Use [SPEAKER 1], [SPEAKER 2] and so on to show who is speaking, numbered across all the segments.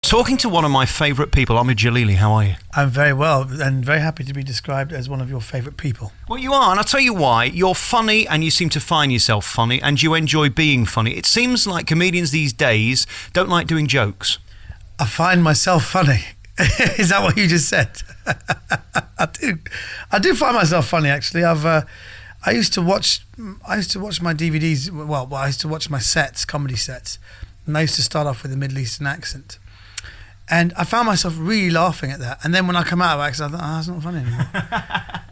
[SPEAKER 1] Talking to one of my favourite people, Omid Djalili. How are you?
[SPEAKER 2] I'm very well and very happy to be described as one of your favourite people.
[SPEAKER 1] Well, you are, and I'll tell you why. You're funny and you seem to find yourself funny and you enjoy being funny. It seems like comedians these days don't like doing jokes.
[SPEAKER 2] I find myself funny. Is that what you just said? I do find myself funny, actually. I used to watch my DVDs. Well, I used to watch my sets, comedy sets, and I used to start off with a Middle Eastern accent. And I found myself really laughing at that. And then when I come out of accent, I thought, that's not funny anymore.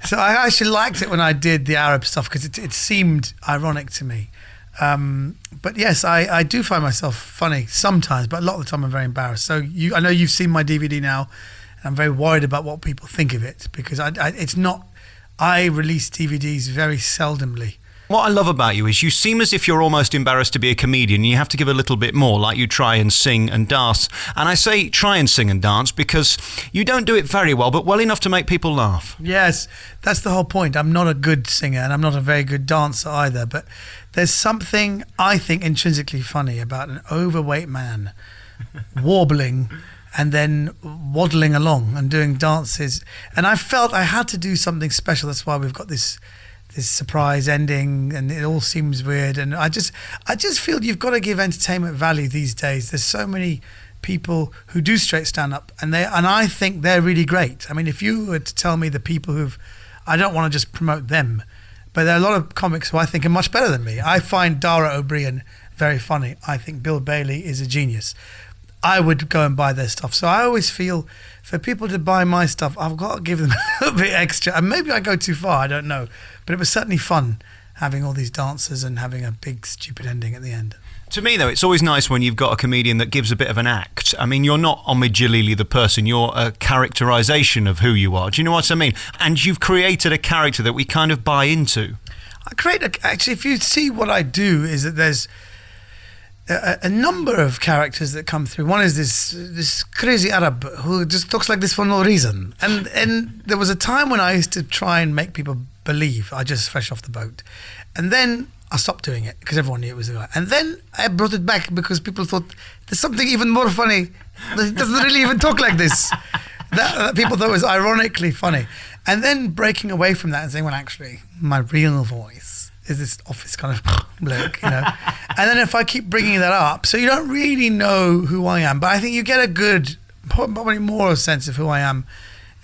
[SPEAKER 2] So I actually liked it when I did the Arab stuff because it seemed ironic to me. But yes, I do find myself funny sometimes, but a lot of the time I'm very embarrassed. So I know you've seen my DVD now, and I'm very worried about what people think of it because I release DVDs very seldomly.
[SPEAKER 1] What I love about you is you seem as if you're almost embarrassed to be a comedian. You have to give a little bit more, like you try and sing and dance. And I say try and sing and dance because you don't do it very well, but well enough to make people laugh.
[SPEAKER 2] Yes, that's the whole point. I'm not a good singer and I'm not a very good dancer either, but there's something I think intrinsically funny about an overweight man warbling and then waddling along and doing dances. And I felt I had to do something special. That's why we've got this surprise ending and it all seems weird. And I just feel you've got to give entertainment value these days. There's so many people who do straight stand-up and I think they're really great. I mean, if you were to tell me the people I don't want to just promote them, but there are a lot of comics who I think are much better than me. I find Dara O'Brien very funny. I think Bill Bailey is a genius. I would go and buy their stuff. So I always feel for people to buy my stuff, I've got to give them a little bit extra. And maybe I go too far, I don't know. But it was certainly fun having all these dancers and having a big stupid ending at the end.
[SPEAKER 1] To me, though, it's always nice when you've got a comedian that gives a bit of an act. I mean, you're not Omid Djalili the person, you're a characterisation of who you are. Do you know what I mean? And you've created a character that we kind of buy into.
[SPEAKER 2] Actually, if you see what I do is that there's a number of characters that come through. One is this crazy Arab who just talks like this for no reason. And there was a time when I used to try and make people believe I just fresh off the boat. And then I stopped doing it because everyone knew it was the guy. And then I brought it back because people thought there's something even more funny. He doesn't really even talk like this. That people thought was ironically funny. And then breaking away from that and saying, well, actually, my real voice is this office kind of bloke, you know. And then if I keep bringing that up, so you don't really know who I am, but I think you get a good, probably more sense of who I am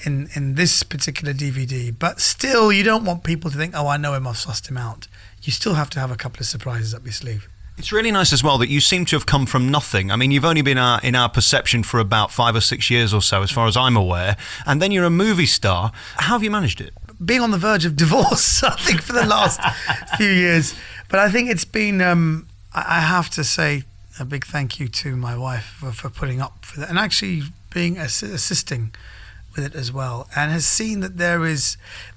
[SPEAKER 2] in this particular DVD. But still, you don't want people to think, oh, I know him, I've sussed him out. You still have to have a couple of surprises up your sleeve.
[SPEAKER 1] It's really nice as well that you seem to have come from nothing. I mean, you've only been in our perception for about 5 or 6 years or so, as far as I'm aware, and then you're a movie star. How have you managed it?
[SPEAKER 2] Being on the verge of divorce, I think, for the last few years. But I think it's been, I have to say a big thank you to my wife for putting up for that and actually being assisting with it as well, and has seen that there is,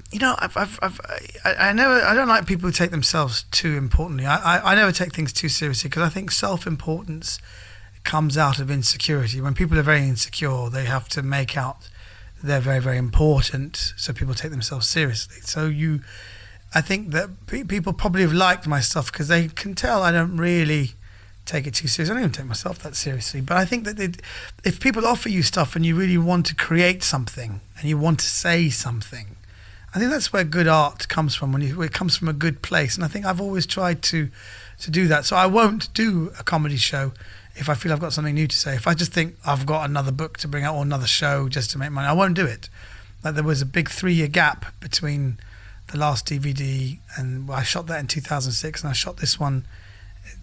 [SPEAKER 2] you know, I don't like people who take themselves too importantly. I never take things too seriously because I think self-importance comes out of insecurity. When people are very insecure, they have to make out they're very, very important, so people take themselves seriously. So I think that people probably have liked my stuff because they can tell I don't really take it too seriously. I don't even take myself that seriously. But I think that if people offer you stuff and you really want to create something and you want to say something, I think that's where good art comes from, when it comes from a good place. And I think I've always tried to do that. So I won't do a comedy show if I feel I've got something new to say. If I just think I've got another book to bring out or another show just to make money, I won't do it. Like there was a big 3-year gap between the last DVD, and I shot that in 2006, and I shot this one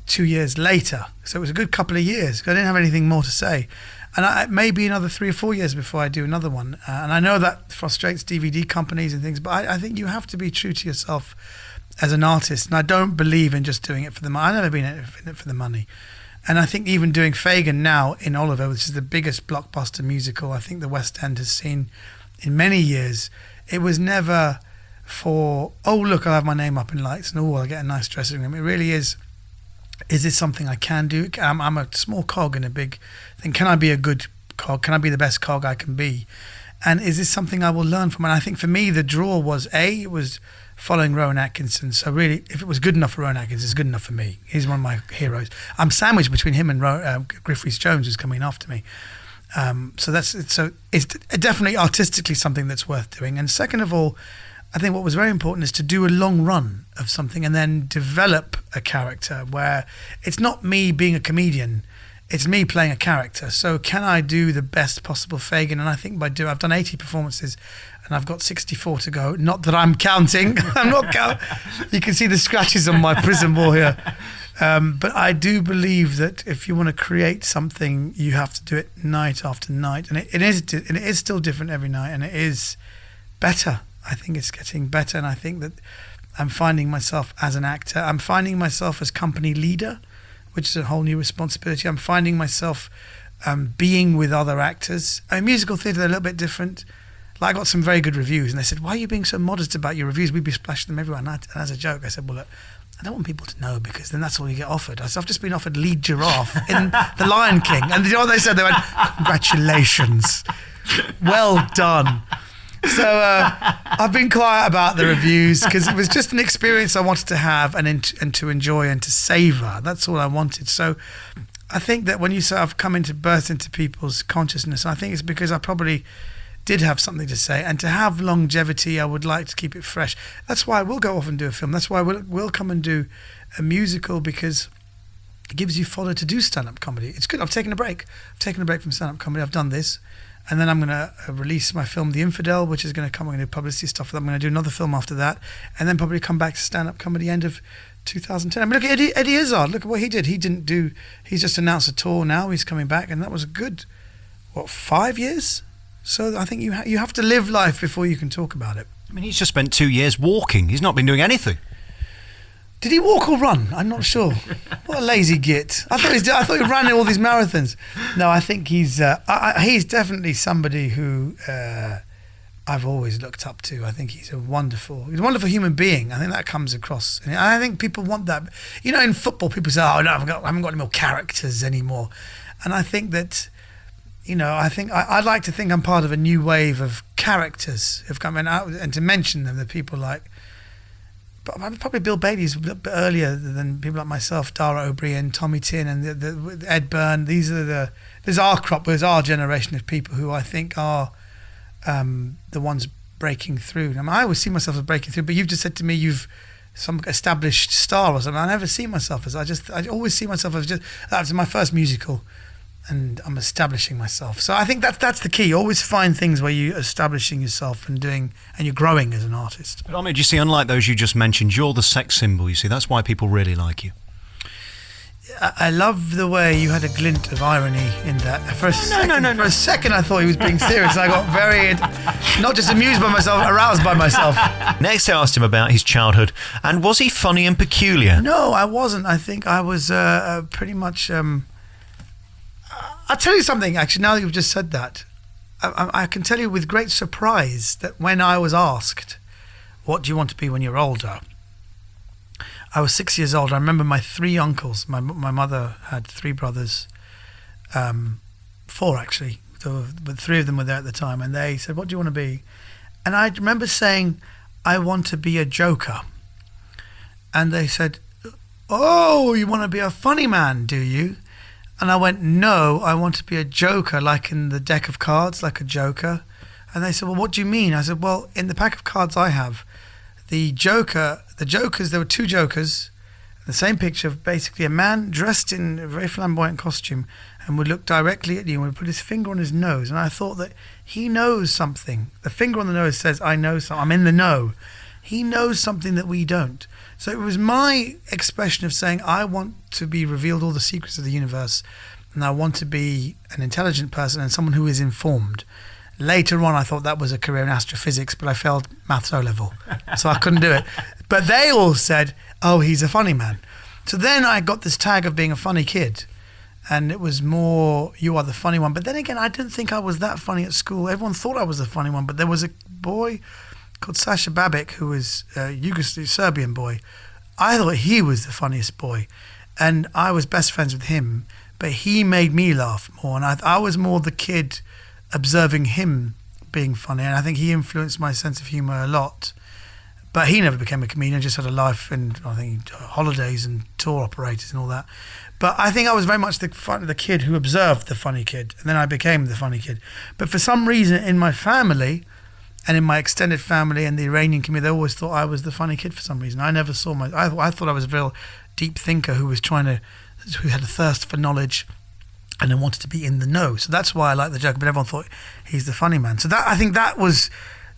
[SPEAKER 2] 2 years later. So it was a good couple of years because I didn't have anything more to say. And maybe another 3 or 4 years before I do another one. And I know that frustrates DVD companies and things, but I think you have to be true to yourself as an artist. And I don't believe in just doing it for the money. I've never been in it for the money. And I think even doing Fagin now in Oliver, which is the biggest blockbuster musical I think the West End has seen in many years, it was never for, oh, look, I'll have my name up in lights and, oh, I'll get a nice dressing room. It really is this something I can do? I'm a small cog in a big thing. Can I be a good cog? Can I be the best cog I can be? And is this something I will learn from? And I think for me, the draw was, it was following Rowan Atkinson. So really, if it was good enough for Rowan Atkinson, it's good enough for me. He's one of my heroes. I'm sandwiched between him and Griff Rhys Jones, who's coming after me. So it's definitely artistically something that's worth doing. And second of all, I think what was very important is to do a long run of something and then develop a character where it's not me being a comedian, it's me playing a character. So can I do the best possible Fagin? And I think I've done 80 performances and I've got 64 to go. Not that I'm counting. I'm not counting. You can see the scratches on my prison wall here. But I do believe that if you want to create something, you have to do it night after night. And it is still different every night, and it is better. I think it's getting better, and I think that I'm finding myself as an actor. I'm finding myself as company leader, which is a whole new responsibility. I'm finding myself being with other actors. Musical theatre, they're a little bit different. Like, I got some very good reviews, and they said, "Why are you being so modest about your reviews? We'd be splashing them everywhere." And as a joke, I said, "Well, look, I don't want people to know, because then that's all you get offered." I've just been offered lead giraffe in The Lion King. And you know what they said? They went, "Congratulations. Well done." So I've been quiet about the reviews because it was just an experience I wanted to have and to enjoy and to savour. That's all I wanted. So I think that when you say I've come into burst into people's consciousness, I think it's because I probably did have something to say, and to have longevity, I would like to keep it fresh. That's why I will go off and do a film. That's why we'll come and do a musical, because it gives you fodder to do stand-up comedy. It's good. I've taken a break. From stand-up comedy. I've done this. And then I'm going to release my film, The Infidel, which is going to come. I'm going to do publicity stuff for that. I'm going to do another film after that, and then probably come back to stand-up comedy end of 2010. I mean, look at Eddie Izzard. Look at what he did. He's just announced a tour now. He's coming back, and that was a good, 5 years? So I think you have to live life before you can talk about it.
[SPEAKER 1] I mean, he's just spent 2 years walking. He's not been doing anything.
[SPEAKER 2] Did he walk or run? I'm not sure. What a lazy git. I thought he ran all these marathons. No, I think he's definitely somebody who I've always looked up to. I think he's a wonderful human being. I think that comes across. And I think people want that. You know, in football, people say, "Oh no, I haven't got any more characters anymore." And I think that, you know, I'd like to think I'm part of a new wave of characters who've come in, and to mention them, the people like, but probably Bill Bailey's a bit earlier than people like myself, Dara O'Brien, Tommy Tin, and the Ed Byrne. There's our crop, there's our generation of people who I think are the ones breaking through. I mean, I always see myself as breaking through, but you've just said to me you've some established star or something. I never see myself as. I always see myself as that was my first musical, and I'm establishing myself. So I think that's the key. You always find things where you're establishing yourself and you're growing as an artist.
[SPEAKER 1] But Omid, you see, unlike those you just mentioned, you're the sex symbol, you see. That's why people really like you.
[SPEAKER 2] I love the way you had a glint of irony in that. For a second I thought he was being serious. I got very, not just amused by myself, aroused by myself.
[SPEAKER 1] Next I asked him about his childhood, and was he funny and peculiar?
[SPEAKER 2] No, I wasn't. I think I was pretty much... I'll tell you something, actually, now that you've just said that. I can tell you with great surprise that when I was asked, "What do you want to be when you're older?" I was 6 years old. I remember my 3 uncles. My mother had 3 brothers, 4 actually, but 3 of them were there at the time. And they said, "What do you want to be?" And I remember saying, "I want to be a joker." And they said, "Oh, you want to be a funny man, do you?" And I went, "No, I want to be a joker, like in the deck of cards, like a joker." And they said, "Well, what do you mean?" I said, "Well, in the pack of cards I have, the jokers, there were 2 jokers, the same picture of basically a man dressed in a very flamboyant costume and would look directly at you and would put his finger on his nose." And I thought that he knows something. The finger on the nose says, "I know something, I'm in the know." He knows something that we don't. So it was my expression of saying, I want to be revealed all the secrets of the universe, and I want to be an intelligent person and someone who is informed. Later on, I thought that was a career in astrophysics, but I failed maths O-level, so I couldn't do it. But they all said, "Oh, he's a funny man." So then I got this tag of being a funny kid, and it was more, "You are the funny one." But then again, I didn't think I was that funny at school. Everyone thought I was the funny one, but there was a boy called Sasha Babic, who was a Serbian boy. I thought he was the funniest boy, and I was best friends with him, but he made me laugh more, and I was more the kid observing him being funny, and I think he influenced my sense of humour a lot. But he never became a comedian, just had a life and I think holidays and tour operators and all that. But I think I was very much the kid who observed the funny kid, and then I became the funny kid. But for some reason in my family and in my extended family and the Iranian community, they always thought I was the funny kid for some reason. I never saw I thought I was a real deep thinker who had a thirst for knowledge and then wanted to be in the know. So that's why I like the joke, but everyone thought he's the funny man. So I think that was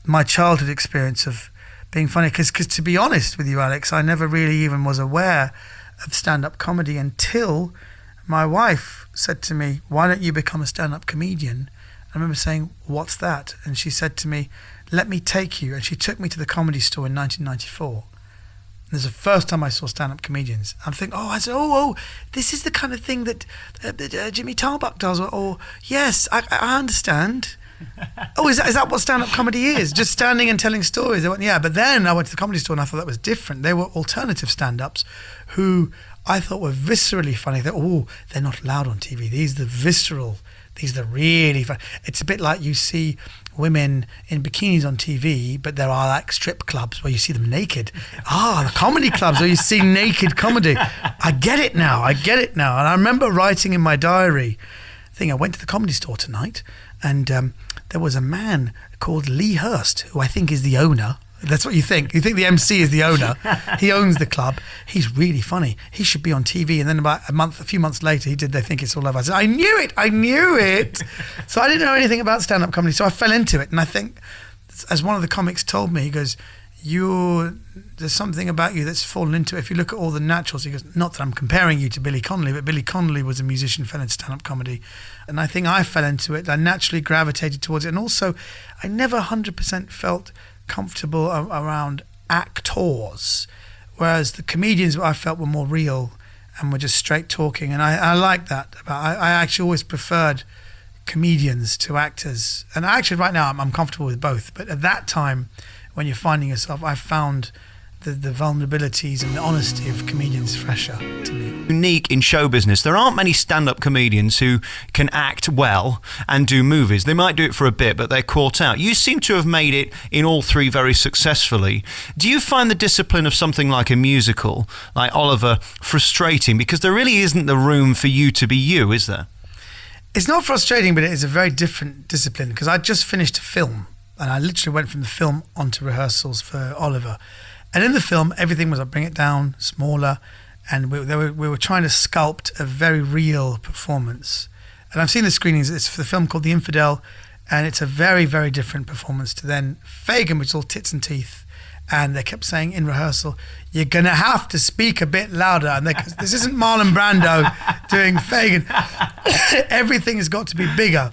[SPEAKER 2] my childhood experience of being funny. Because to be honest with you, Alex, I never really even was aware of stand-up comedy until my wife said to me, why don't you become a stand-up comedian? I remember saying, what's that? And she said to me, let me take you. And she took me to the Comedy Store in 1994. And it's the first time I saw stand-up comedians. I'm thinking, this is the kind of thing that Jimmy Tarbuck does. Or yes, I understand. Is that what stand-up comedy is? Just standing and telling stories? They went, yeah. But then I went to the Comedy Store and I thought that was different. They were alternative stand-ups who I thought were viscerally funny. They're not allowed on TV. These are the visceral. These are the really fun. It's a bit like you see women in bikinis on TV, but there are like strip clubs where you see them naked. The comedy clubs where you see naked comedy. I get it now. And I remember writing in my diary, I went to the Comedy Store tonight, and there was a man called Lee Hurst, who I think is the owner. That's what you think. You think the MC is the owner. He owns the club. He's really funny. He should be on TV. And then about a few months later, They Think It's All Over. I said, I knew it. So I didn't know anything about stand-up comedy. So I fell into it. And I think, as one of the comics told me, he goes, there's something about you that's fallen into it. If you look at all the naturals, he goes, not that I'm comparing you to Billy Connolly, but Billy Connolly was a musician, fell into stand-up comedy. And I think I fell into it. I naturally gravitated towards it. And also, I never 100% felt comfortable around actors, whereas the comedians I felt were more real and were just straight talking, and I like that. I actually always preferred comedians to actors, and actually right now I'm comfortable with both, but at that time when you're finding yourself, I found the vulnerabilities and the honesty of comedians fresher to me.
[SPEAKER 1] Unique in show business. There aren't many stand-up comedians who can act well and do movies. They might do it for a bit, but they're caught out. You seem to have made it in all three very successfully. Do you find the discipline of something like a musical, like Oliver, frustrating? Because there really isn't the room for you to be you, is there?
[SPEAKER 2] It's not frustrating, but it is a very different discipline, because I just finished a film, and I literally went from the film onto rehearsals for Oliver. And in the film, everything was, bring it down, smaller, and we were trying to sculpt a very real performance. And I've seen the screenings. It's for the film called The Infidel, and it's a very, very different performance to then Fagin, which is all tits and teeth. And they kept saying in rehearsal, you're going to have to speak a bit louder. And this isn't Marlon Brando doing Fagin. Everything has got to be bigger.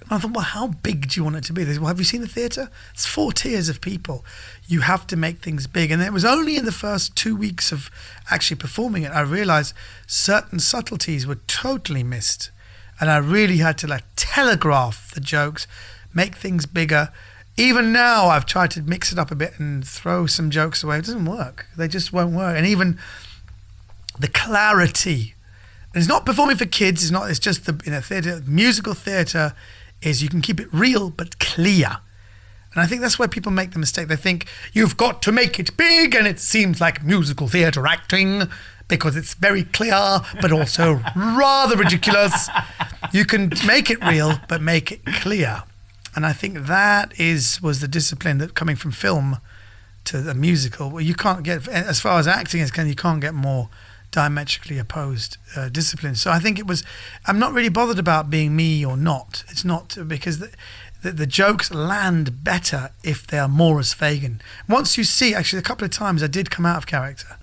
[SPEAKER 2] And I thought, well, how big do you want it to be? They said, well, have you seen the theatre? It's 4 tiers of people. You have to make things big. And it was only in the first 2 weeks of actually performing it, I realised certain subtleties were totally missed. And I really had to telegraph the jokes, make things bigger. Even now, I've tried to mix it up a bit and throw some jokes away. It doesn't work. They just won't work. And even the clarity. And it's not performing for kids. It's just theatre. Musical theatre is you can keep it real but clear. And I think that's where people make the mistake. They think you've got to make it big, and it seems like musical theatre acting because it's very clear but also rather ridiculous. You can make it real but make it clear. And I think that was the discipline that coming from film to the musical, well, you can't get, as far as acting is concerned, you can't get more diametrically opposed disciplines. So I think I'm not really bothered about being me or not. It's not, because the jokes land better if they are more as Fagin. Once you see, actually a couple of times I did come out of character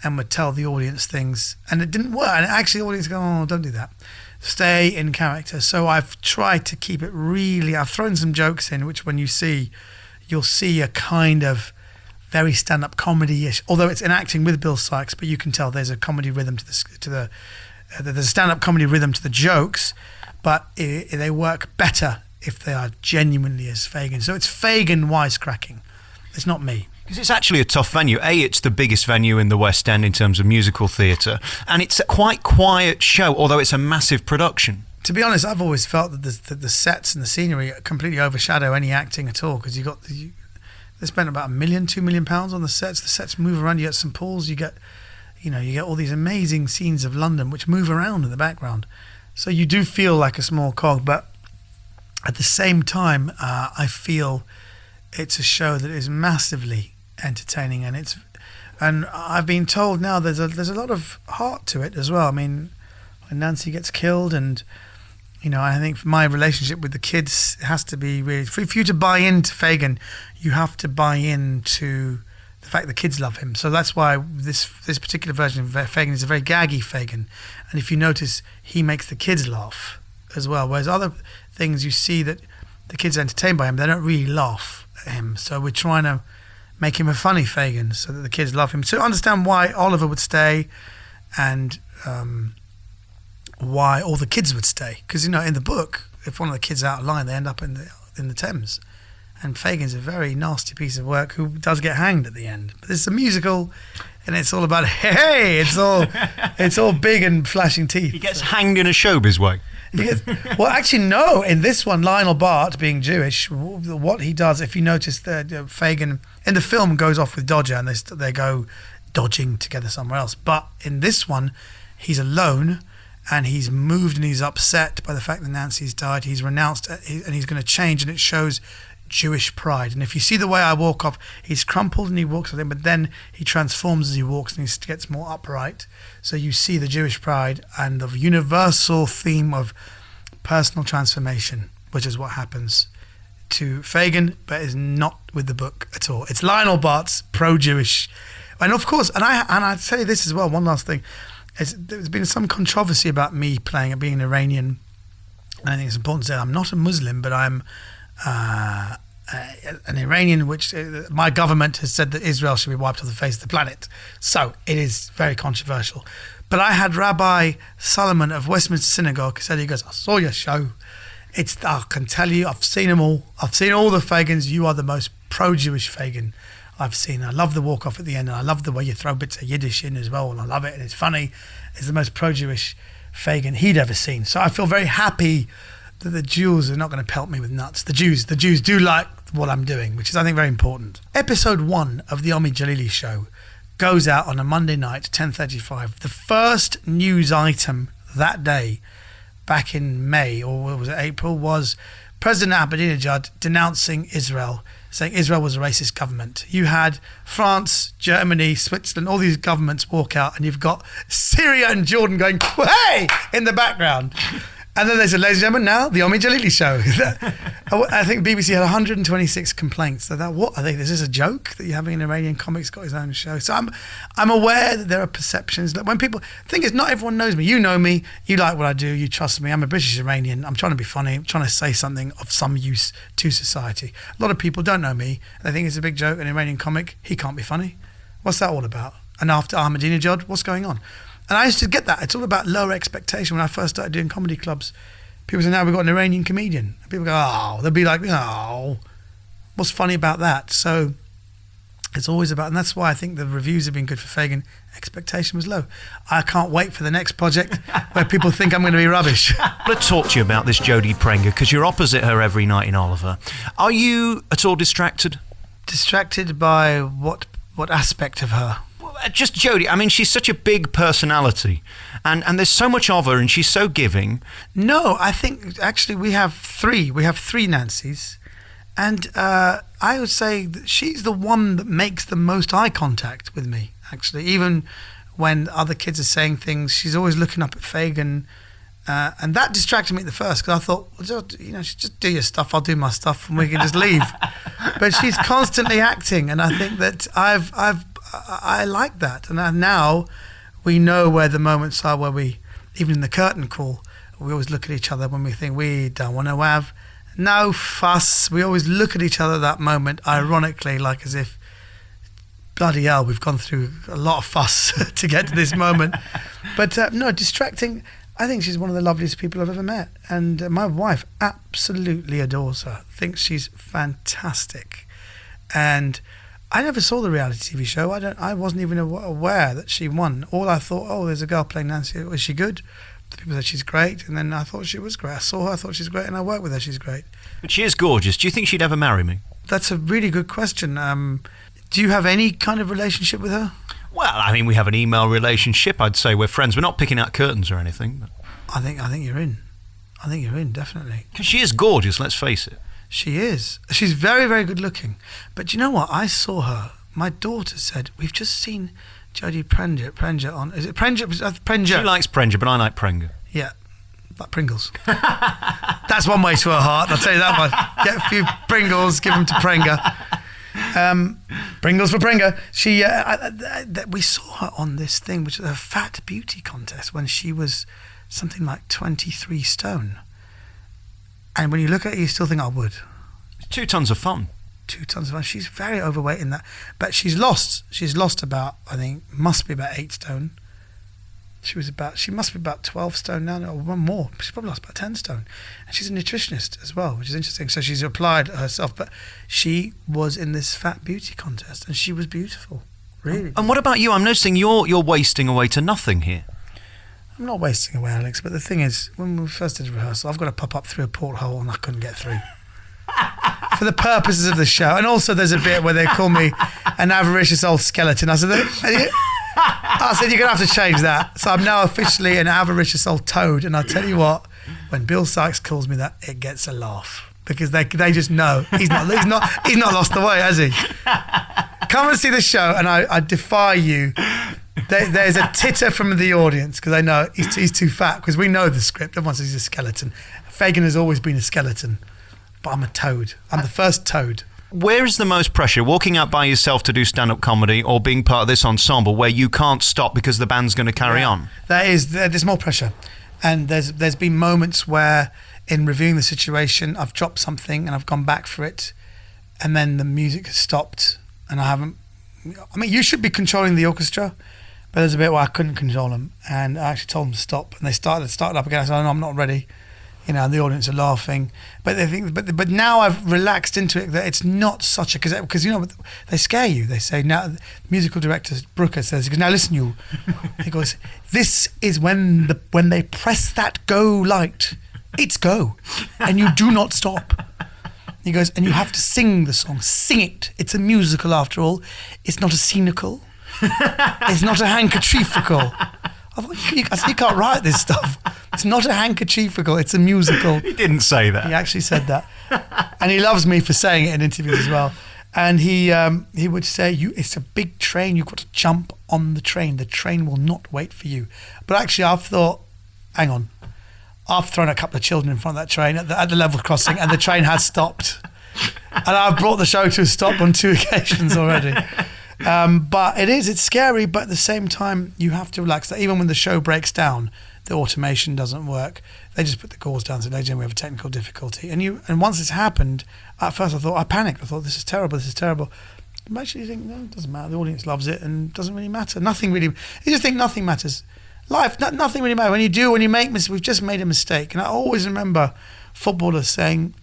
[SPEAKER 2] and would tell the audience things, and it didn't work. And actually the audience go, oh, don't do that. Stay in character. So I've tried to keep it really, I've thrown some jokes in, which when you see, you'll see a kind of very stand-up comedy-ish, although it's enacting with Bill Sykes, but you can tell there's a comedy rhythm there's a stand-up comedy rhythm to the jokes, but they work better if they are genuinely as Fagin. So it's Fagin wisecracking. It's not me.
[SPEAKER 1] Because it's actually a tough venue. It's the biggest venue in the West End in terms of musical theatre, and it's a quite quiet show, although it's a massive production.
[SPEAKER 2] To be honest, I've always felt that the sets and the scenery completely overshadow any acting at all, because you've got They spent about £1 million, £2 million on the sets. The sets move around. You get St Paul's. You get all these amazing scenes of London which move around in the background. So you do feel like a small cog, but at the same time, I feel it's a show that is massively entertaining, and I've been told now there's a lot of heart to it as well. I mean, when Nancy gets killed, and I think my relationship with the kids has to be really, for you to buy into Fagin, you have to buy into the fact the kids love him. So that's why this particular version of Fagin is a very gaggy Fagin, and if you notice, he makes the kids laugh as well, whereas other things you see that the kids are entertained by him, they don't really laugh at him. So we're trying to make him a funny Fagin so that the kids love him. So understand why Oliver would stay, and why all the kids would stay. Because in the book, if one of the kids are out of line, they end up in the Thames. And Fagin's a very nasty piece of work who does get hanged at the end. But it's a musical, and it's all about it's all big and flashing teeth.
[SPEAKER 1] He gets hanged in a showbiz way.
[SPEAKER 2] Well, actually, no. In this one, Lionel Bart, being Jewish, what he does, if you notice, that Fagin in the film goes off with Dodger, and they go dodging together somewhere else. But in this one, he's alone, and he's moved, and he's upset by the fact that Nancy's died. He's renounced, and he's going to change, and it shows Jewish pride. And if you see the way I walk off, he's crumpled and he walks with him, but then he transforms as he walks and he gets more upright. So you see the Jewish pride and the universal theme of personal transformation, which is what happens to Fagin, but is not with the book at all. It's Lionel Bart's pro-Jewish, and of course, and I tell you this as well. One last thing, there's been some controversy about me being an Iranian, and I think it's important to say I'm not a Muslim, but I'm an Iranian, which my government has said that Israel should be wiped off the face of the planet. So it is very controversial. But I had Rabbi Solomon of Westminster Synagogue said, he goes, I saw your show. I can tell you, I've seen them all. I've seen all the Fagins. You are the most pro-Jewish Fagin I've seen. I love the walk-off at the end, and I love the way you throw bits of Yiddish in as well, and I love it, and it's funny. It's the most pro-Jewish Fagin he'd ever seen. So I feel very happy that the Jews are not going to pelt me with nuts. The Jews do like what I'm doing, which is, I think, very important. Episode 1 of the Omid Djalili show goes out on a Monday night, 10:35. The first news item that day, back in May, or was it April, was President Ahmadinejad denouncing Israel, saying Israel was a racist government. You had France, Germany, Switzerland, all these governments walk out, and you've got Syria and Jordan going, well, hey, in the background. And then they said, ladies and gentlemen, now the Omid Djalili show. I think BBC had 126 complaints. So I think this is a joke that you're having an Iranian comic's got his own show. So I'm aware that there are perceptions. When people, the thing is, not everyone knows me. You know me. You like what I do. You trust me. I'm a British Iranian. I'm trying to be funny. I'm trying to say something of some use to society. A lot of people don't know me. They think it's a big joke. An Iranian comic, he can't be funny. What's that all about? And after Ahmadinejad, what's going on? And I used to get that. It's all about lower expectation. When I first started doing comedy clubs, people say, now we've got an Iranian comedian. And people go, oh, they'll be like, oh, what's funny about that? So it's always about, and that's why I think the reviews have been good for Fagin. Expectation was low. I can't wait for the next project where people think I'm going to be rubbish.
[SPEAKER 1] Let's talk to you about this Jodie Prenger, because you're opposite her every night in Oliver. Are you at all distracted?
[SPEAKER 2] Distracted by what aspect of her?
[SPEAKER 1] Just Jodie. I mean, she's such a big personality, and there's so much of her, and she's so giving.
[SPEAKER 2] No, I think actually we have three. We have three Nancys, and I would say that she's the one that makes the most eye contact with me. Actually, even when other kids are saying things, she's always looking up at Fagin, and that distracted me at the first, because I thought, well, just do your stuff, I'll do my stuff, and we can just leave. But she's constantly acting, and I think that I like that. And now we know where the moments are where we, even in the curtain call, we always look at each other when we think we don't want to have no fuss. We always look at each other at that moment, ironically, like as if, bloody hell, we've gone through a lot of fuss to get to this moment. But no, distracting. I think she's one of the loveliest people I've ever met. And my wife absolutely adores her, thinks she's fantastic. And I never saw the reality TV show. I wasn't even aware that she won. All I thought, oh, there's a girl playing Nancy. Was she good? The people said she's great, and then I thought she was great. I saw her, I thought she's great, and I worked with her. She's great.
[SPEAKER 1] But she is gorgeous. Do you think she'd ever marry me?
[SPEAKER 2] That's a really good question. Do you have any kind of relationship with her?
[SPEAKER 1] Well, I mean, we have an email relationship. I'd say we're friends. We're not picking out curtains or anything. But
[SPEAKER 2] I think you're in. I think you're in, definitely.
[SPEAKER 1] because she is gorgeous, let's face it.
[SPEAKER 2] She is. She's very, very good looking. But you know what? I saw her. My daughter said, we've just seen Jodie Prenger on... Is it Prenger? Prenger.
[SPEAKER 1] She likes Prenger, but I like Prenger.
[SPEAKER 2] Yeah, like Pringles. That's one way to her heart, I'll tell you that much. Get a few Pringles, give them to Prenger. Pringles for Prenger. She, we saw her on this thing, which was a fat beauty contest when she was something like 23 stone. And when you look at it, you still think, I would.
[SPEAKER 1] 2 tons of fun.
[SPEAKER 2] 2 tons of fun. She's very overweight in that. But she's lost about, I think, must be about 8 stone. She must be about 12 stone now, or one more. She's probably lost about 10 stone. And she's a nutritionist as well, which is interesting. So she's applied herself, but she was in this fat beauty contest and she was beautiful. Really.
[SPEAKER 1] And what about you? I'm noticing you're wasting away to nothing here.
[SPEAKER 2] I'm not wasting away, Alex, but the thing is, when we first did rehearsal, I've got to pop up through a porthole and I couldn't get through. For the purposes of the show. And also there's a bit where they call me an avaricious old skeleton. I said, you're going to have to change that. So I'm now officially an avaricious old toad. And I'll tell you what, when Bill Sykes calls me that, it gets a laugh. Because they just know he's not lost the way, has he? Come and see the show and I defy you. There's a titter from the audience because they know he's too fat, because we know the script. Everyone says he's a skeleton. Fagin has always been a skeleton, but I'm a toad. I'm the first toad.
[SPEAKER 1] Where is the most pressure? Walking out by yourself to do stand-up comedy, or being part of this ensemble where you can't stop because the band's going to carry on?
[SPEAKER 2] There's more pressure. And there's been moments where in reviewing the situation, I've dropped something and I've gone back for it, and then the music has stopped and I haven't... I mean, you should be controlling the orchestra, but there's a bit where I couldn't control them, and I actually told them to stop, and they started up again. I said, no, I'm not ready. And the audience are laughing, but they think. But now I've relaxed into it that it's not such a, because they scare you. They say now, the musical director Brooker says, he goes, now listen, you. He goes, this is when they press that go light, it's go, and you do not stop. He goes, and you have to sing the song, sing it. It's a musical after all. It's not a scenical. It's not a handkerchiefical. I thought, you can't write this stuff. It's not a handkerchiefical, it's a musical.
[SPEAKER 1] He didn't say that.
[SPEAKER 2] He actually said that. And he loves me for saying it in interviews as well. And he would say, it's a big train, you've got to jump on the train. The train will not wait for you. But actually I've thought, hang on, I've thrown a couple of children in front of that train at the level crossing, and the train has stopped. And I've brought the show to a stop on 2 occasions already. But it's scary, but at the same time, you have to relax. Even when the show breaks down, the automation doesn't work. They just put the calls down and say, ladies and gentlemen, we have a technical difficulty. And once it's happened, at first I panicked. I thought, this is terrible. But actually you think, no, it doesn't matter. The audience loves it and it doesn't really matter. Nothing really, you just think nothing matters. Life, nothing really matters. When you make mistakes, we've just made a mistake. And I always remember footballers saying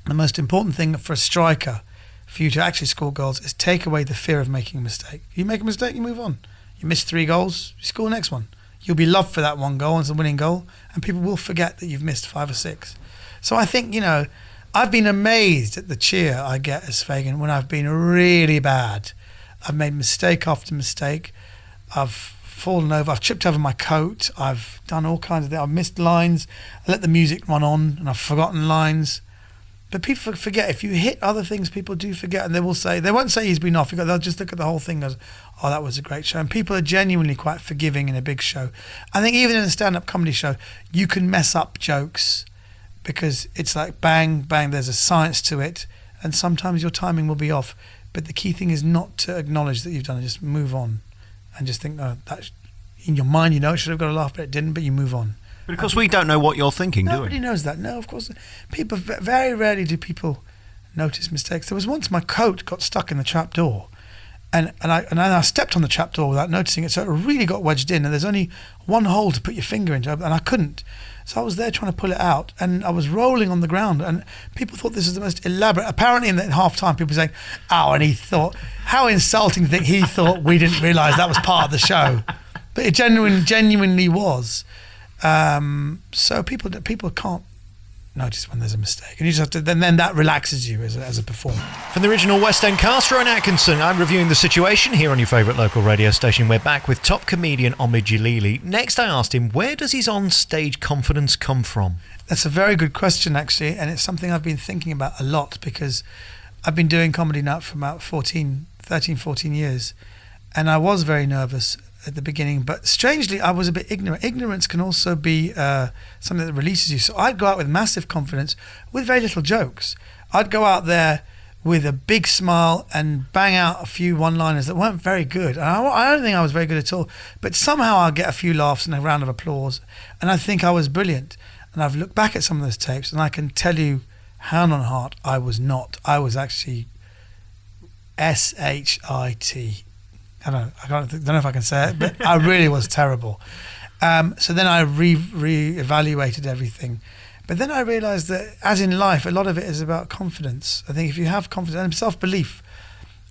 [SPEAKER 2] the most important thing for a striker, for you to actually score goals, is take away the fear of making a mistake. You make a mistake, you move on. You miss 3 goals, you score the next one. You'll be loved for that 1 goal, and it's a winning goal, and people will forget that you've missed 5 or 6. So I think, I've been amazed at the cheer I get as Fagin when I've been really bad. I've made mistake after mistake. I've fallen over, I've tripped over my coat, I've done all kinds of things. I've missed lines, I let the music run on, and I've forgotten lines. But people forget. If you hit other things, people do forget, and they won't say he's been off. They'll just look at the whole thing as, oh, that was a great show. And people are genuinely quite forgiving in a big show. I think even in a stand-up comedy show, you can mess up jokes because it's like bang, bang, there's a science to it, and sometimes your timing will be off. But the key thing is not to acknowledge that you've done it, just move on and just think, no, that in your mind, it should have got a laugh, but it didn't, but you move on.
[SPEAKER 1] Because we don't know what you're thinking, do we?
[SPEAKER 2] Nobody knows that. No, of course. People, very rarely do people notice mistakes. There was once my coat got stuck in the trap door, and I stepped on the trap door without noticing it, so it really got wedged in, and there's only one hole to put your finger into, and I couldn't. So I was there trying to pull it out, and I was rolling on the ground, and people thought this was the most elaborate. Apparently in half time, people were saying, oh, and he thought, how insulting to think he thought we didn't realise that was part of the show. But it genuinely was. So people can't notice when there's a mistake, and you just have to. Then that relaxes you as a performer.
[SPEAKER 1] From the original West End cast, Rowan Atkinson, I'm reviewing The Situation here on your favourite local radio station. We're back with top comedian Omid Djalili. Next, I asked him, where does his on-stage confidence come from?
[SPEAKER 2] That's a very good question, actually, and it's something I've been thinking about a lot, because I've been doing comedy now for about 14 years, and I was very nervous at the beginning, but strangely I was a bit ignorant. Ignorance can also be something that releases you. So I'd go out with massive confidence with very little jokes. I'd go out there with a big smile and bang out a few one-liners that weren't very good. And I don't think I was very good at all, but somehow I'll get a few laughs and a round of applause, and I think I was brilliant. And I've looked back at some of those tapes, and I can tell you, hand on heart, I was not. I was actually shit. I don't know if I can say it, but I really was terrible. So then I re-evaluated everything. But then I realised that, as in life, a lot of it is about confidence. I think if you have confidence and self-belief,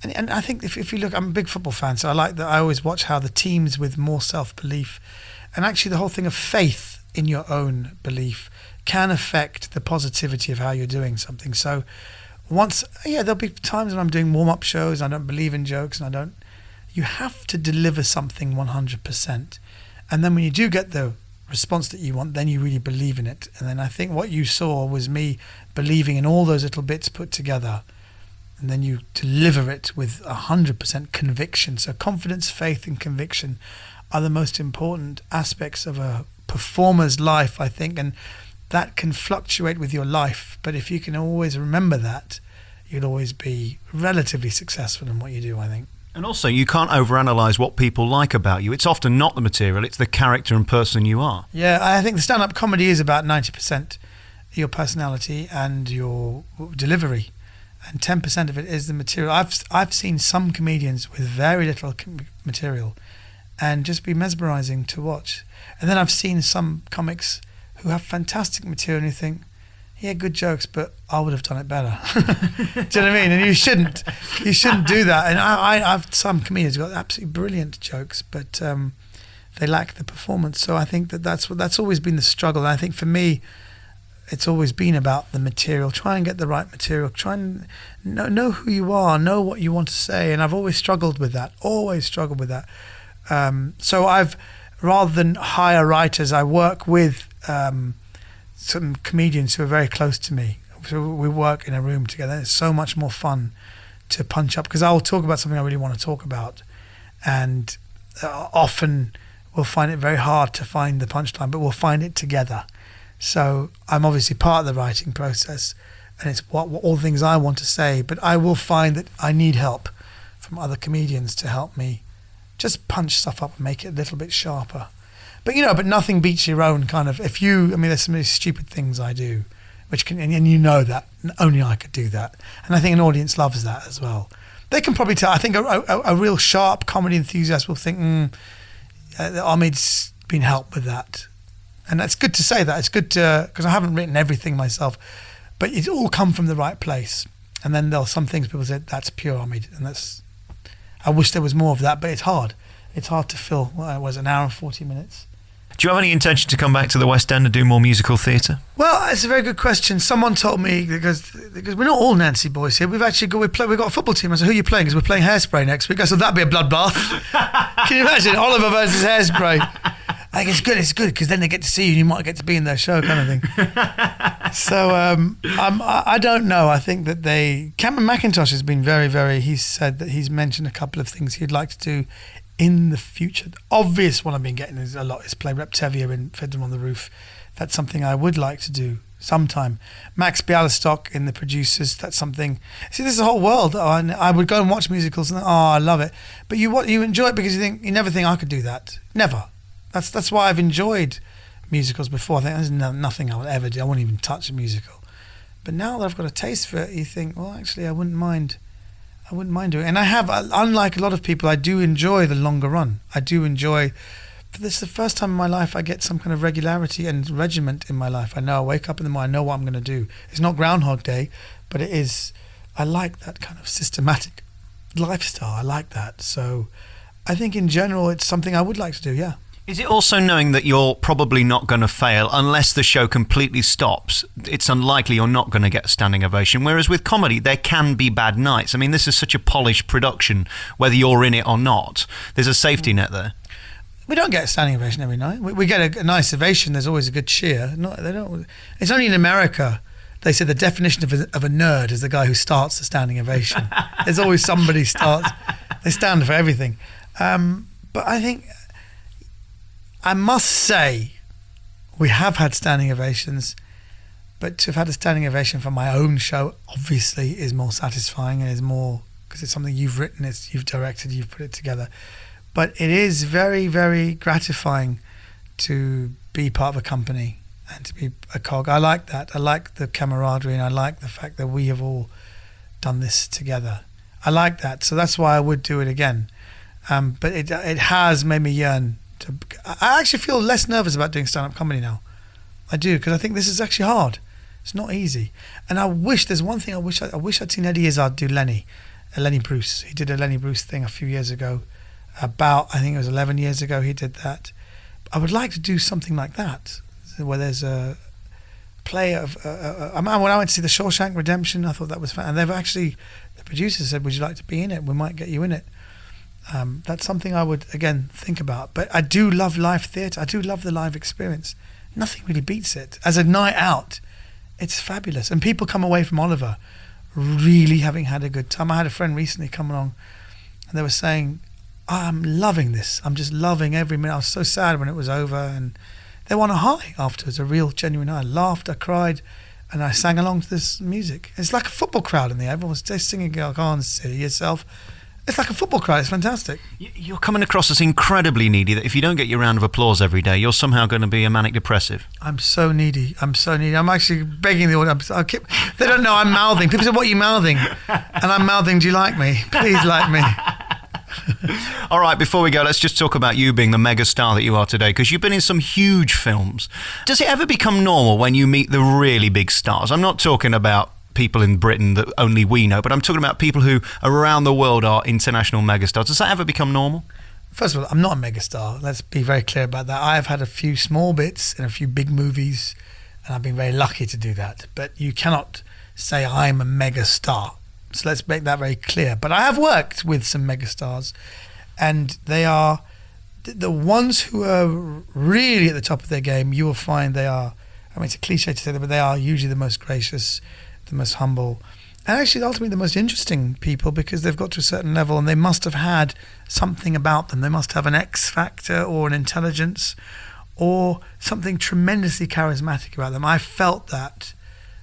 [SPEAKER 2] and I think if you look, I'm a big football fan, so I like that. I always watch how the teams with more self-belief, and actually the whole thing of faith in your own belief, can affect the positivity of how you're doing something. So there'll be times when I'm doing warm-up shows, I don't believe in jokes, and you have to deliver something 100%. And then when you do get the response that you want, then you really believe in it. And then I think what you saw was me believing in all those little bits put together. And then you deliver it with 100% conviction. So confidence, faith, and conviction are the most important aspects of a performer's life, I think. And that can fluctuate with your life. But if you can always remember that, you'll always be relatively successful in what you do, I think.
[SPEAKER 1] And also, you can't overanalyze what people like about you. It's often not the material, it's the character and person you are.
[SPEAKER 2] Yeah, I think the stand-up comedy is about 90% your personality and your delivery, and 10% of it is the material. I've seen some comedians with very little material and just be mesmerizing to watch. And then I've seen some comics who have fantastic material and you think, yeah, good jokes, but I would have done it better. Do you know what I mean? And you shouldn't do that. And I've some comedians who got absolutely brilliant jokes, but they lack the performance. So I think that's always been the struggle. And I think for me, it's always been about the material. Try and get the right material. Try and know who you are, know what you want to say. And I've always struggled with that. So I've, rather than hire writers, I work with some comedians who are very close to me. So we work in a room together. It's so much more fun to punch up, because I'll talk about something I really want to talk about, and often we'll find it very hard to find the punchline, but we'll find it together. So I'm obviously part of the writing process, and it's what all the things I want to say, but I will find that I need help from other comedians to help me just punch stuff up and make it a little bit sharper. But but nothing beats your own kind of. There's some really stupid things I do, and you know that only I could do that, and I think an audience loves that as well. They can probably tell. I think a real sharp comedy enthusiast will think, Omid's been helped with that, and that's good to say that. It's good because I haven't written everything myself, but it's all come from the right place. And then there'll some things people say that's pure Omid, and that's. I wish there was more of that, but it's hard. It's hard to fill. An hour and 40 minutes.
[SPEAKER 1] Do you have any intention to come back to the West End and do more musical theatre?
[SPEAKER 2] Well, it's a very good question. Someone told me, because we're not all Nancy boys here. We've got a football team. I said, who are you playing? Because we're playing Hairspray next week. I said, that'd be a bloodbath. Can you imagine? Oliver versus Hairspray. I think it's good because then they get to see you and you might get to be in their show, kind of thing. So I don't know. I think that Cameron McIntosh has been very, very, he's said that he's mentioned a couple of things he'd like to do in the future. The obvious one I've been getting is play Reptevia in Fiddler on the Roof. That's something I would like to do sometime. Max Bialystok in The Producers, that's something. See, this is a whole world. I would go and watch musicals and I love it. But you enjoy it because you never think I could do that. Never. That's why I've enjoyed musicals before. I think there's nothing I would ever do. I wouldn't even touch a musical. But now that I've got a taste for it, you think, well, actually, I wouldn't mind doing it. And I have, unlike a lot of people, I do enjoy the longer run. I do enjoy, this is the first time in my life I get some kind of regularity and regiment in my life. I know I wake up in the morning, I know what I'm going to do. It's not Groundhog Day, but it is, I like that kind of systematic lifestyle. I like that. So I think in general, it's something I would like to do, yeah.
[SPEAKER 1] Is it also knowing that you're probably not going to fail unless the show completely stops? It's unlikely you're not going to get a standing ovation. Whereas with comedy, there can be bad nights. I mean, this is such a polished production, whether you're in it or not. There's a safety net there.
[SPEAKER 2] We don't get a standing ovation every night. We get a nice ovation. There's always a good cheer. They don't. It's only in America. They say the definition of a nerd is the guy who starts the standing ovation. There's always somebody starts. They stand for everything. But I think, I must say, we have had standing ovations, but to have had a standing ovation for my own show obviously is more satisfying and is more, because it's something you've written, you've directed, you've put it together. But it is very, very gratifying to be part of a company and to be a cog. I like that. I like the camaraderie, and I like the fact that we have all done this together. I like that. So that's why I would do it again. But it has made me yearn to. I actually feel less nervous about doing stand-up comedy now. I do, because I think this is actually hard. It's not easy. And I wish, there's one thing I wish I'd seen Eddie Izzard do Lenny Bruce. He did a Lenny Bruce thing a few years ago. I think it was 11 years ago he did that. I would like to do something like that, where there's a play of. When I went to see The Shawshank Redemption, I thought that was fun. And the producers said, "Would you like to be in it? We might get you in it." That's something I would, again, think about. But I do love live theatre. I do love the live experience. Nothing really beats it. As a night out, it's fabulous. And people come away from Oliver really having had a good time. I had a friend recently come along, and they were saying, "I'm loving this. I'm just loving every minute. I was so sad when it was over." And they were on a high afterwards, a real genuine high. I laughed, I cried, and I sang along to this music. It's like a football crowd in there. Everyone's just singing, "Go on, silly yourself." It's like a football crowd. It's fantastic.
[SPEAKER 1] You're coming across as incredibly needy, that if you don't get your round of applause every day, you're somehow going to be a manic depressive.
[SPEAKER 2] I'm so needy. I'm actually begging the audience. They don't know I'm mouthing. People say, "What are you mouthing?" And I'm mouthing, "Do you like me? Please like me."
[SPEAKER 1] All right, before we go, let's just talk about you being the mega star that you are today, because you've been in some huge films. Does it ever become normal when you meet the really big stars? I'm not talking about people in Britain that only we know, but I'm talking about people who around the world are international megastars. Does that ever become normal?
[SPEAKER 2] First of all, I'm not a megastar. Let's be very clear about that. I've had a few small bits in a few big movies, and I've been very lucky to do that. But you cannot say I'm a megastar. So let's make that very clear. But I have worked with some megastars, and they are the ones who are really at the top of their game. You will find they are, I mean, it's a cliche to say that, but they are usually the most gracious, the most humble, and actually ultimately the most interesting people, because they've got to a certain level and they must have had something about them. They must have an X factor or an intelligence or something tremendously charismatic about them. I felt that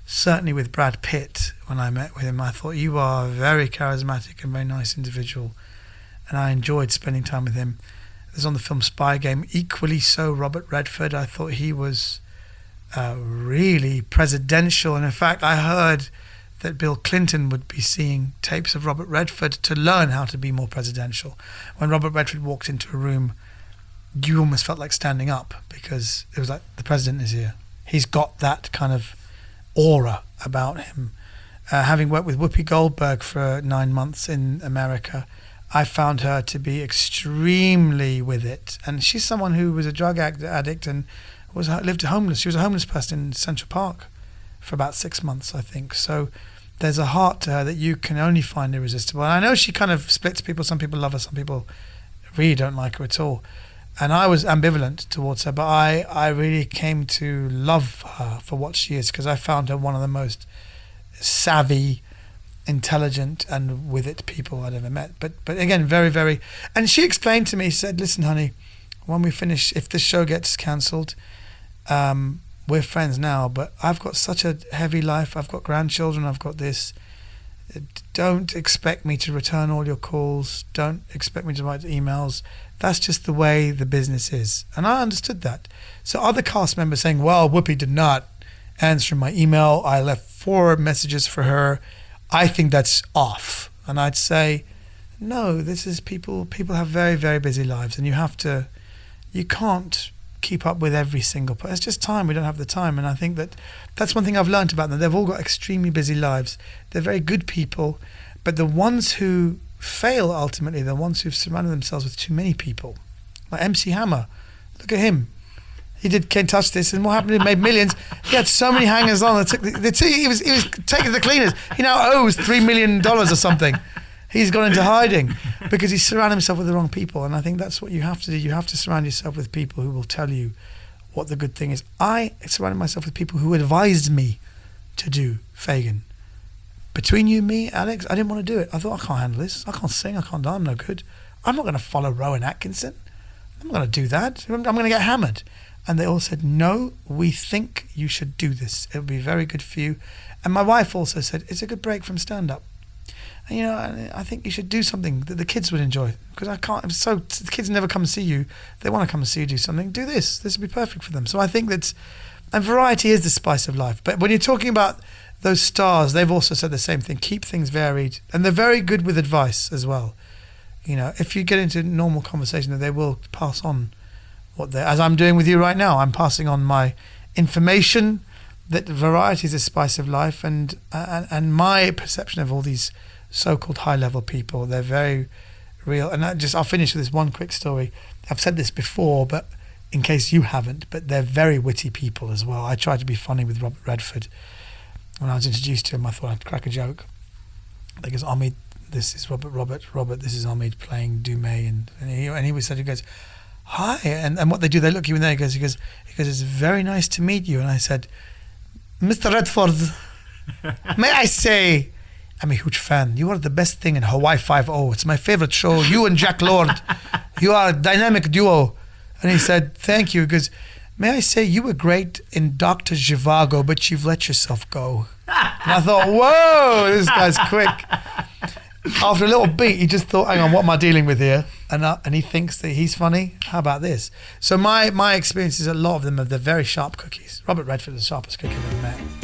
[SPEAKER 2] certainly with Brad Pitt when I met with him. I thought, you are a very charismatic and very nice individual, and I enjoyed spending time with him. It was on the film Spy Game. Equally so, Robert Redford. I thought he was really presidential, and in fact I heard that Bill Clinton would be seeing tapes of Robert Redford to learn how to be more presidential. When Robert Redford walked into a room, you almost felt like standing up, because it was like, the president is here. He's got that kind of aura about him. Having worked with Whoopi Goldberg for 9 months in America, I found her to be extremely with it, and she's someone who was a drug addict and lived homeless. She was a homeless person in Central Park for about 6 months, I think. So there's a heart to her that you can only find irresistible. And I know she kind of splits people. Some people love her, some people really don't like her at all. And I was ambivalent towards her, but I really came to love her for what she is, because I found her one of the most savvy, intelligent and with it people I'd ever met. But again, very, very... And she explained to me, she said, "Listen, honey, when we finish, if this show gets cancelled, we're friends now, but I've got such a heavy life. I've got grandchildren. I've got this. Don't expect me to return all your calls. Don't expect me to write emails. That's just the way the business is." And I understood that. So other cast members saying, "Well, Whoopi did not answer my email. I left 4 messages for her. I think that's off." And I'd say, no, this is people have very, very busy lives, and you can't keep up with every single person. It's just time. We don't have the time. And I think that's one thing I've learned about them. They've all got extremely busy lives. They're very good people, but the ones who fail ultimately, the ones who've surrounded themselves with too many people, like MC Hammer, Look at him. He did Can't Touch This, and what happened? He made millions. He had so many hangers on. He was taking to the cleaners. He now owes $3 million or something. He's gone into hiding because he's surrounded himself with the wrong people. And I think that's what you have to do. You have to surround yourself with people who will tell you what the good thing is. I surrounded myself with people who advised me to do Fagin. Between you and me, Alex, I didn't want to do it. I thought, I can't handle this. I can't sing. I can't dance. I'm no good. I'm not going to follow Rowan Atkinson. I'm not going to do that. I'm going to get hammered. And they all said, no, we think you should do this. It would be very good for you. And my wife also said, it's a good break from stand-up. And, you know, I think you should do something that the kids would enjoy. Because the kids never come and see you. They want to come and see you do something. Do this. This would be perfect for them. So I think and variety is the spice of life. But when you're talking about those stars, they've also said the same thing. Keep things varied. And they're very good with advice as well. You know, if you get into normal conversation, they will pass on as I'm doing with you right now. I'm passing on my information that variety is a spice of life, and my perception of all these so-called high-level people. They're very real. And I'll finish with this one quick story. I've said this before, but in case you haven't, but they're very witty people as well. I tried to be funny with Robert Redford. When I was introduced to him, I thought I'd crack a joke. He goes, Omid, this is Robert, this is Omid playing Dumay. And he goes, hi. And what they do, they look you in there. He goes, it's very nice to meet you. And I said, Mr. Redford, may I say, I'm a huge fan. You are the best thing in Hawaii Five-0. It's my favorite show. You and Jack Lord, you are a dynamic duo. And he said, thank you. He goes, may I say, you were great in Dr. Zhivago, but you've let yourself go. And I thought, whoa, this guy's quick. After a little beat, he just thought, hang on, what am I dealing with here? And he thinks that he's funny. How about this? So my experience is a lot of them are the very sharp cookies. Robert Redford is the sharpest cookie I've ever met.